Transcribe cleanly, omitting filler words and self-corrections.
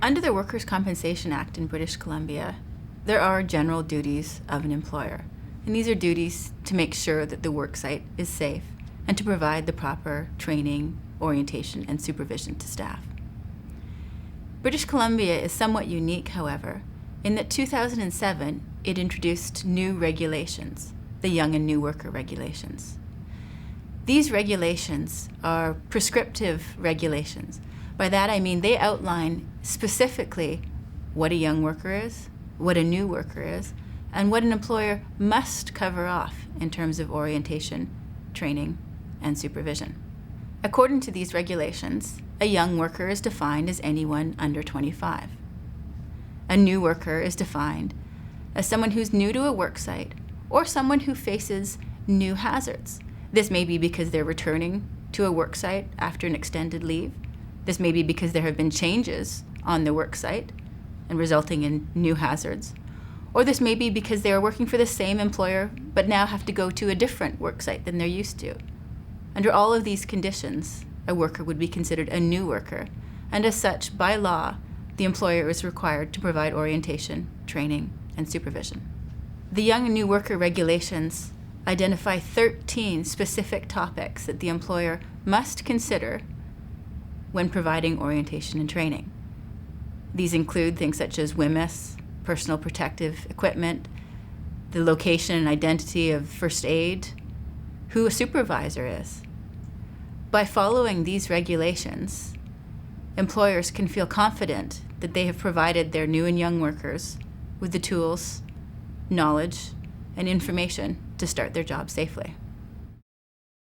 Under the Workers' Compensation Act in British Columbia, there are general duties of an employer. And these are duties to make sure that the worksite is safe and to provide the proper training, orientation, and supervision to staff. British Columbia is somewhat unique, however, in that 2007 it introduced new regulations, the Young and New Worker Regulations. These regulations are prescriptive regulations. By that I mean they outline specifically what a young worker is, what a new worker is, and what an employer must cover off in terms of orientation, training, and supervision. According to these regulations, a young worker is defined as anyone under 25. A new worker is defined as someone who's new to a worksite or someone who faces new hazards. This may be because they're returning to a worksite after an extended leave. This may be because there have been changes on the worksite and resulting in new hazards. Or this may be because they are working for the same employer but now have to go to a different worksite than they're used to. Under all of these conditions, a worker would be considered a new worker, and as such, by law, the employer is required to provide orientation, training, and supervision. The Young and New Worker Regulations identify 13 specific topics that the employer must consider when providing orientation and training. These include things such as WMIS, personal protective equipment, the location and identity of first aid, who a supervisor is. By following these regulations, employers can feel confident that they have provided their new and young workers with the tools, knowledge, and information to start their job safely.